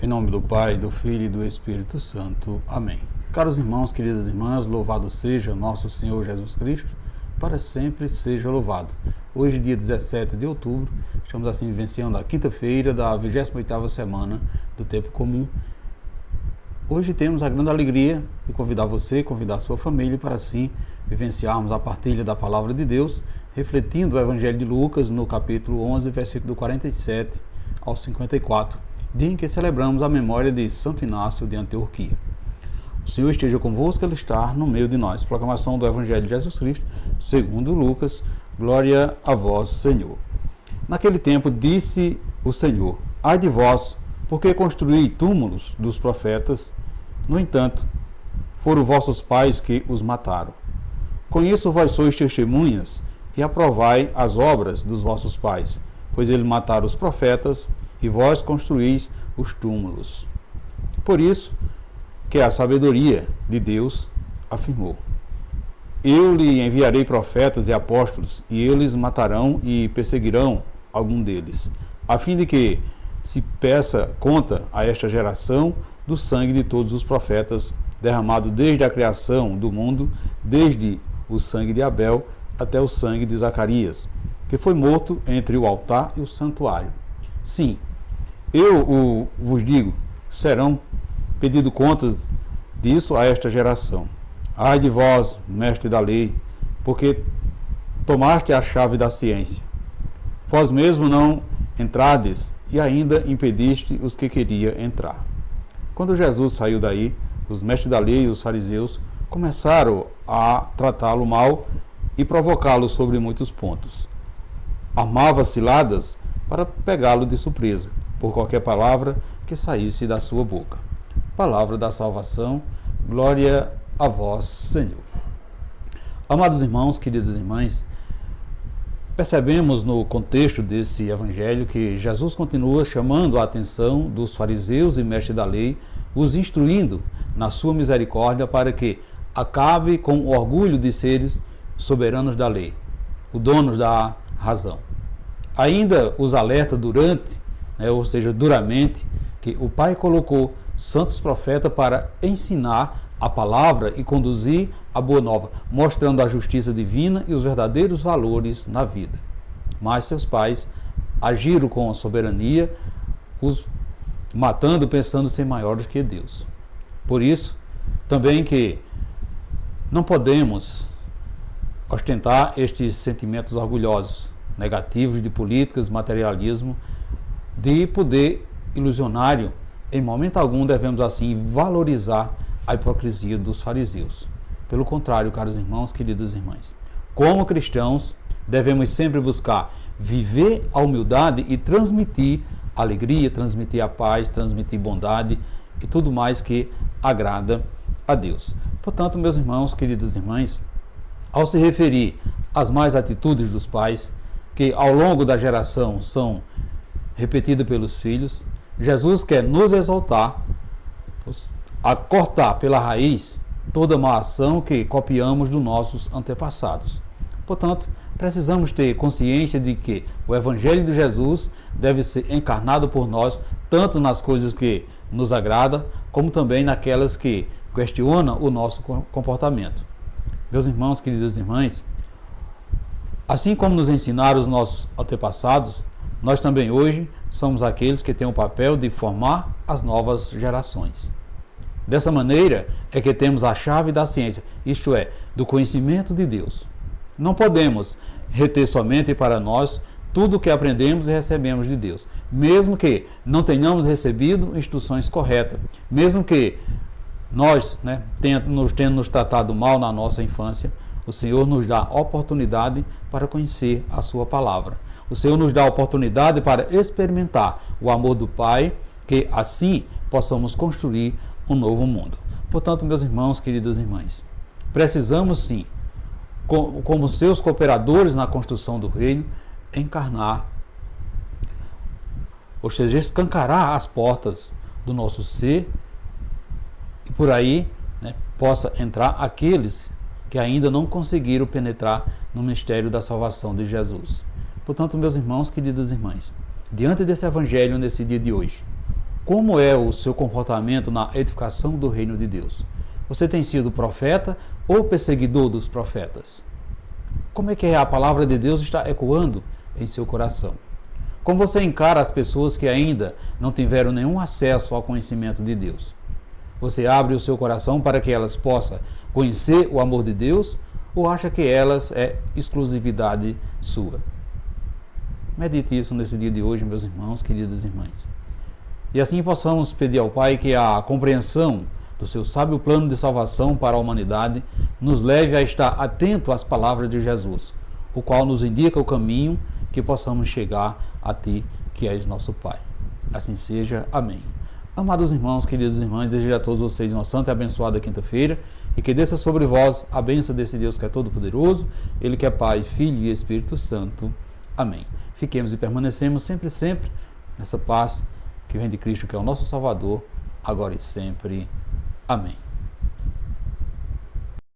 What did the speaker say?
Em nome do Pai, do Filho e do Espírito Santo. Amém. Caros irmãos, queridas irmãs, louvado seja nosso Senhor Jesus Cristo, para sempre seja louvado. Hoje, dia 17 de outubro, estamos assim vivenciando a quinta-feira da 28ª semana do Tempo Comum. Hoje temos a grande alegria de convidar você, convidar a sua família para assim vivenciarmos a partilha da Palavra de Deus, refletindo o Evangelho de Lucas no capítulo 11, versículo 47 ao 54, dia em que celebramos a memória de Santo Inácio de Antioquia. O Senhor esteja convosco, Ele está no meio de nós. Proclamação do Evangelho de Jesus Cristo, segundo Lucas. Glória a vós, Senhor. Naquele tempo disse o Senhor: ai de vós, porque construí túmulos dos profetas, no entanto, foram vossos pais que os mataram. Com isso vós sois testemunhas, e aprovai as obras dos vossos pais, pois eles mataram os profetas, e vós construís os túmulos. Por isso que a sabedoria de Deus afirmou: eu lhe enviarei profetas e apóstolos, e eles matarão e perseguirão algum deles, a fim de que se peça conta a esta geração do sangue de todos os profetas, derramado desde a criação do mundo, desde o sangue de Abel até o sangue de Zacarias, que foi morto entre o altar e o santuário. Sim, eu vos digo, serão pedido contas disso a esta geração. Ai de vós, mestre da lei, porque tomaste a chave da ciência. Vós mesmo não entrades e ainda impediste os que queriam entrar. Quando Jesus saiu daí, os mestres da lei e os fariseus começaram a tratá-lo mal e provocá-lo sobre muitos pontos. Armava ciladas para pegá-lo de surpresa, por qualquer palavra que saísse da sua boca. Palavra da salvação, glória a vós, Senhor. Amados irmãos, queridas irmãs, percebemos no contexto desse evangelho que Jesus continua chamando a atenção dos fariseus e mestres da lei, os instruindo na sua misericórdia para que acabe com o orgulho de seres soberanos da lei, os donos da razão. Ainda os alerta duramente, que o Pai colocou santos profetas para ensinar a palavra e conduzir a boa nova, mostrando a justiça divina e os verdadeiros valores na vida. Mas seus pais agiram com soberania, os matando pensando ser maiores que Deus. Por isso, também que não podemos ostentar estes sentimentos orgulhosos, negativos de políticas, materialismo, de poder ilusionário. Em momento algum devemos assim valorizar a hipocrisia dos fariseus. Pelo contrário, caros irmãos, queridas irmãs, como cristãos devemos sempre buscar viver a humildade e transmitir alegria, transmitir a paz, transmitir bondade e tudo mais que agrada a Deus. Portanto, meus irmãos, queridas irmãs, ao se referir às más atitudes dos pais, que ao longo da geração são repetidas pelos filhos, Jesus quer nos exaltar a cortar pela raiz toda má ação que copiamos dos nossos antepassados. Portanto, precisamos ter consciência de que o Evangelho de Jesus deve ser encarnado por nós, tanto nas coisas que nos agradam, como também naquelas que questionam o nosso comportamento. Meus irmãos, queridas irmãs, assim como nos ensinaram os nossos antepassados, nós também hoje somos aqueles que têm o papel de formar as novas gerações. Dessa maneira é que temos a chave da ciência, isto é, do conhecimento de Deus. Não podemos reter somente para nós tudo o que aprendemos e recebemos de Deus, mesmo que não tenhamos recebido instruções corretas, mesmo que nós tenhamos nos tratado mal na nossa infância. O Senhor nos dá oportunidade para conhecer a sua palavra. O Senhor nos dá oportunidade para experimentar o amor do Pai, que assim possamos construir um novo mundo. Portanto, meus irmãos, queridas irmãs, precisamos sim, como seus cooperadores na construção do reino, encarnar, ou seja, escancarar as portas do nosso ser e por aí possa entrar aqueles que ainda não conseguiram penetrar no mistério da salvação de Jesus. Portanto, meus irmãos, queridas irmãs, diante desse evangelho nesse dia de hoje, Como é o seu comportamento na edificação do reino de Deus? Você tem sido profeta ou perseguidor dos profetas? Como é que a palavra de Deus está ecoando em seu coração? Como você encara as pessoas que ainda não tiveram nenhum acesso ao conhecimento de Deus? Você abre o seu coração para que elas possam conhecer o amor de Deus ou acha que elas é exclusividade sua? Medite isso nesse dia de hoje, meus irmãos, queridas irmãs. E assim possamos pedir ao Pai que a compreensão do seu sábio plano de salvação para a humanidade nos leve a estar atento às palavras de Jesus, o qual nos indica o caminho que possamos chegar a Ti, que és nosso Pai. Assim seja. Amém. Amados irmãos, queridos irmãos, desejo a todos vocês uma santa e abençoada quinta-feira e que desça sobre vós a bênção desse Deus que é todo-poderoso, Ele que é Pai, Filho e Espírito Santo. Amém. Fiquemos e permanecemos sempre nessa paz que vem de Cristo, que é o nosso Salvador, agora e sempre. Amém.